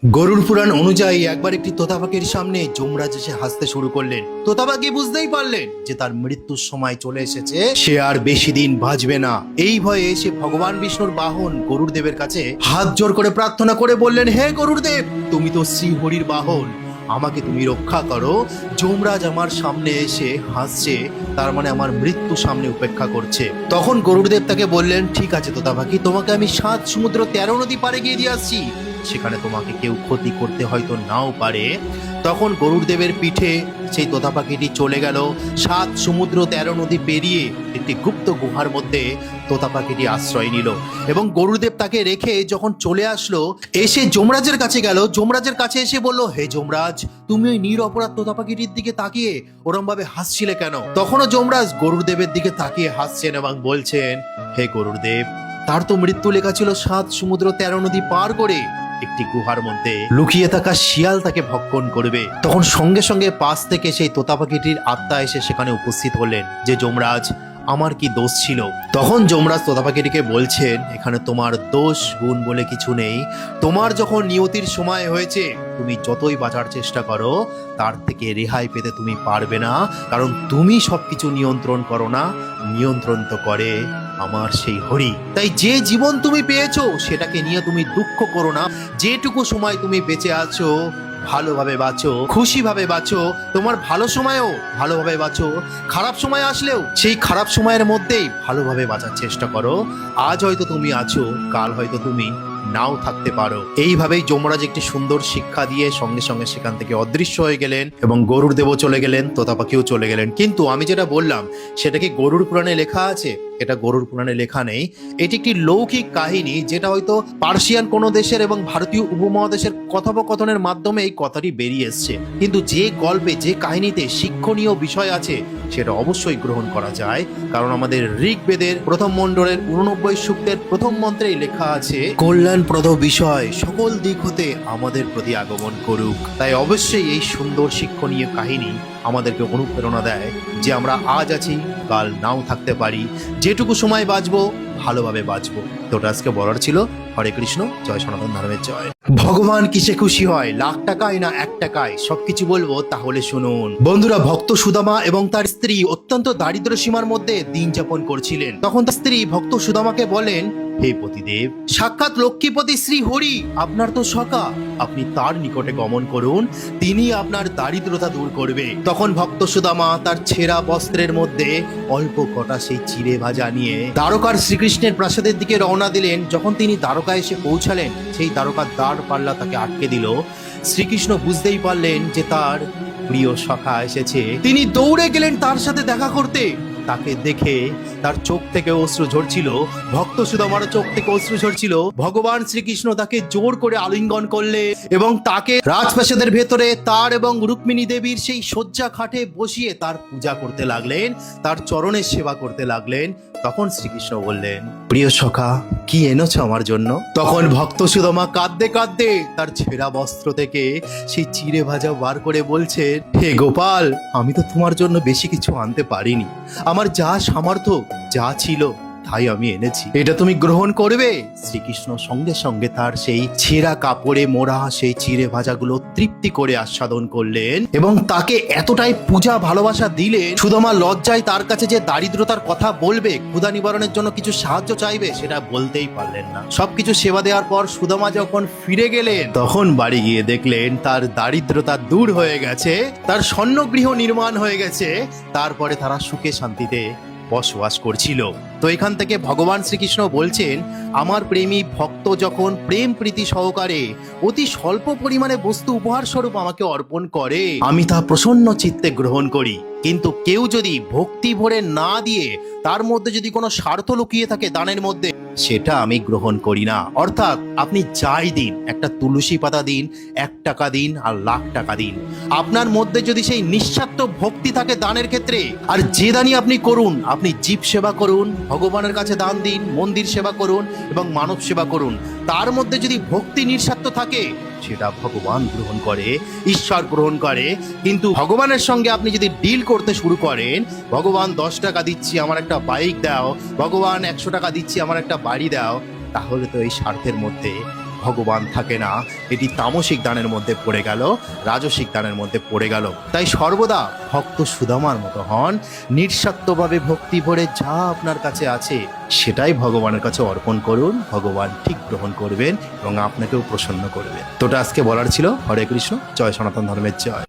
গরুড় পুরাণ অনুযায়ী একবার একটি তোতা পাখির সামনে যমরাজ এসে হাসতে শুরু করলেন। তোতা পাখি বুঝতেই পারলেন যে তার মৃত্যুর সময় চলে এসেছে, সে আর বেশি দিন বাঁচবে না। এই ভয়ে সে ভগবান বিষ্ণুর বাহন গরুড় দেবের কাছে হাত জোর করে প্রার্থনা করে বললেন, হে গরুড় দেব, তুমি তো শ্রীহরির বাহন, আমাকে তুমি রক্ষা করো। যমরাজ আমার সামনে এসে হাসছে, তার মানে আমার মৃত্যু সামনে উপেক্ষা করছে। তখন গরুড়দেব তাকে বললেন, ঠিক আছে তোতা পাখি, তোমাকে আমি 7 সমুদ্র 13 নদী পারে গিয়ে দিয়ে আসছি, সেখানে তোমাকে কেউ ক্ষতি করতে হয়তো নাও পারে। তখন গরুড়দেবের পিঠে সেই তোতা পাখিটি চলে গেল। 7 সমুদ্র 13 নদী পেরিয়ে একটি গুপ্ত গুহার মধ্যে তোতা পাখিটি আশ্রয় নিল এবং গরুড়দেব তাকে রেখে যখন চলে আসলো, এসে যমরাজের কাছে গেল। যমরাজের কাছে এসে বলল, হে যমরাজ, তুমি ওই নিরপরাধ তোতা পাখিটির দিকে তাকিয়ে ওরম ভাবে হাসছিলে কেন? তখনও যমরাজ গরুড়দেবের দিকে তাকিয়ে হাসছেন এবং বলছেন, হে গরুড়দেব, তার তো মৃত্যু লেখা ছিল 7 সমুদ্র 13 নদী পার করে একটি গুহার মধ্যে লুকিয়ে থাকা শিয়াল তাকে ভক্ষণ করবে। তখন সঙ্গে সঙ্গে পাশ থেকে সেই তোতা পাখিটির আত্মা এসে সেখানে উপস্থিত হলেন যে, যমরাজ, আমার কি দোষ ছিল? তখন যমরাজ তোতা পাখিটিকে বলছেন, এখানে তোমার দোষ গুণ বলে কিছু নেই। তোমার যখন নিয়তির সময় হয়েছে, তুমি যতই বাঁচার চেষ্টা করো, তার থেকে রেহাই পেতে তুমি পারবে না, কারণ তুমি সবকিছু নিয়ন্ত্রণ করো না, নিয়ন্ত্রণ তো করে আমার সেই হরি। তাই যে জীবন তুমি পেয়েছো সেটাকে নিয়ে তুমি দুঃখ করো না। যেটুকু সময় তুমি বেঁচে আছো, ভালোভাবে বাঁচো, খুশিভাবে বাঁচো। তোমার ভালো সময়ও ভালোভাবে বাঁচো, খারাপ সময় আসলেও সেই খারাপ সময়ের মধ্যেই ভালোভাবে বাঁচার চেষ্টা করো। আজ হয়তো তুমি আছো, কাল হয়তো তুমি নাও থাকতে পারো। এইভাবেই যমরাজ একটি সুন্দর শিক্ষা দিয়ে সঙ্গে সঙ্গে সেখান থেকে অদৃশ্য হয়ে গেলেন এবং গরুড় দেবও চলে গেলেন, তোতা পাখিও চলে গেলেন। কিন্তু আমি যেটা বললাম সেটা কি গরুড় পুরাণে লেখা আছে? এটা গরুড় পুরাণে লেখা নেই। এটি একটি লৌকিক কাহিনী, যেটা হয়তো পার্সিয়ান কোনো দেশের এবং ভারতীয় উপমহাদেশের কথোপকথনের মাধ্যমে এই কথাটি বেরিয়ে এসছে। কিন্তু যে গল্পে, যে কাহিনীতে শিক্ষণীয় বিষয় আছে, সেটা অবশ্যই গ্রহণ করা যায়, কারণ আমাদের ঋগ্বেদের প্রথম মণ্ডলের 89 সূক্তের প্রথম মন্ত্রেই লেখা আছে, কল্যাণপ্রদ বিষয় সকল দিক হতে আমাদের প্রতি আগমন করুক। তাই অবশ্যই এই সুন্দর শিক্ষণীয় কাহিনী আমাদেরকে অনুপ্রেরণা দেয় যে আমরা আজ আছি, কাল নাও থাকতে পারি। যেটুকু সময় বাঁচবো, ভালোভাবে বাঁচবো। তো আজকে বলার ছিল। হরে কৃষ্ণ, জয় সনাতন ধর্মের জয়। ভগবান কিসে খুশি হয়, লাখ টাকায় না 1 টাকায়? সবকিছু বলবো, তাহলে শুনুন। বন্ধুরা, ভক্ত সুদামা এবং তার স্ত্রী অত্যন্ত দারিদ্র সীমার মধ্যে দিন যাপন করছিলেন। তখন তার স্ত্রী ভক্ত সুদামাকে বলেন, হে পতিদেব, সাক্ষাৎ লক্ষ্মীপতি শ্রী হরি আপনার তো সখা, আপনি তার নিকটে গমন করুন, তিনি আপনার দারিদ্রতা দূর করবে। তখন ভক্ত সুদামা তার ছেঁড়া বস্ত্রের মধ্যে অল্প কটা সেই চিড়ে ভাজা নিয়ে দ্বারকার শ্রীকৃষ্ণের প্রাসাদের দিকে রওনা দিলেন। যখন তিনি দ্বারকায় এসে পৌঁছালেন, সেই দ্বারকার দ্বার পাল্লা তাকে আটকে দিল। শ্রীকৃষ্ণ বুঝতেই পারলেন যে তার প্রিয় সখা এসেছে। তিনি দৌড়ে গেলেন তার সাথে দেখা করতে। তাকে দেখে তার চোখ থেকে অশ্রু ঝরছিল, ভক্ত সুদামার চোখ থেকে অশ্রু ঝরছিল। ভগবান শ্রীকৃষ্ণ তাকে জোর করে আলিঙ্গন করলেন এবং তাকে রাজপ্রাসাদের ভেতরে তার এবং রুক্মিণী দেবীর সেই শয্যা খাটে বসিয়ে তার পূজা করতে লাগলেন, তার চরণের সেবা করতে লাগলেন। তখন শ্রীকৃষ্ণ বললেন, প্রিয় সখা, কি এনেছ আমার জন্য? তখন ভক্ত সুদামা কাঁদতে কাঁদতে তার ছেঁড়া বস্ত্র থেকে সেই চিড়ে ভাজা বার করে বলছে, হে গোপাল, আমি তো তোমার জন্য বেশি কিছু আনতে পারিনি, আমার যা সামর্থ্য, যা ছিল তাই আমি এনেছি, এটা তুমি গ্রহণ করবে? শ্রীকৃষ্ণ সঙ্গে সঙ্গে তার সেই ছেঁড়া কাপড়ে মোড়া সেই চিড়ে ভাজাগুলো তৃপ্তি করে আস্বাদন করলেন এবং তাকে এতটাই পূজা ভালোবাসা দিলেন, সুদামা লজ্জায় তার কাছে যে দারিদ্রতার কথা বলবে, ক্ষুধা নিবারণের জন্য কিছু সাহায্য চাইবে, সেটা বলতেই পারলেন না। সবকিছু সেবা দেওয়ার পর সুদামা যখন ফিরে গেলেন, তখন বাড়ি গিয়ে দেখলেন তার দারিদ্রতা দূর হয়ে গেছে, তার স্বর্ণগৃহ নির্মাণ হয়ে গেছে। তারপরে তারা সুখে শান্তিতে বসবাস করছিল। তো এখান থেকে ভগবান শ্রীকৃষ্ণ বলছেন, আমার প্রেমী ভক্ত যখন প্রেম প্রীতি সহকারে অতি স্বল্প পরিমাণে বস্তু উপহার স্বরূপ আমাকে অর্পণ করে, আমি তা প্রসন্ন চিত্তে গ্রহণ করি। কিন্তু কেউ যদি ভক্তি ভরে না দিয়ে তার মধ্যে যদি কোনো স্বার্থ লুকিয়ে থাকে দানের মধ্যে, সেটা আমি গ্রহণ করি না। অর্থাৎ আপনি যাই দিন, একটা তুলসী পাতা দিন, 1 টাকা দিন আর লাখ টাকা দিন, আপনার মধ্যে যদি সেই নিঃস্বার্থ ভক্তি থাকে দানের ক্ষেত্রে, আর যে দানই আপনি করুন, আপনি জীব সেবা করুন, ভগবানের কাছে দান দিন, মন্দির সেবা করুন এবং মানব সেবা করুন, তার মধ্যে যদি ভক্তি নিঃস্বার্থ থাকে, সেটা ভগবান গ্রহণ করে, ঈশ্বর গ্রহণ করে। কিন্তু ভগবানের সঙ্গে আপনি যদি ডিল করতে শুরু করেন, ভগবান 10 টাকা দিচ্ছি আমার একটা বাইক দাও, ভগবান 100 টাকা দিচ্ছি আমার একটা বাড়ি দাও, তাহলে তো এই স্বার্থের মধ্যে ভগবান থাকে না, এটি তামসিক দানের মধ্যে পড়ে গেল, রাজসিক দানের মধ্যে পড়ে গেল। তাই সর্বদা ভক্ত সুদামার মতো হন, নিঃস্বার্থভাবে ভক্তি ভরে যা আপনার কাছে আছে সেটাই ভগবানের কাছে অর্পণ করুন। ভগবান ঠিক গ্রহণ করবেন এবং আপনাকেও প্রসন্ন করবেন। তোটা আজকে বলার ছিল। হরে কৃষ্ণ, জয় সনাতন ধর্মের জয়।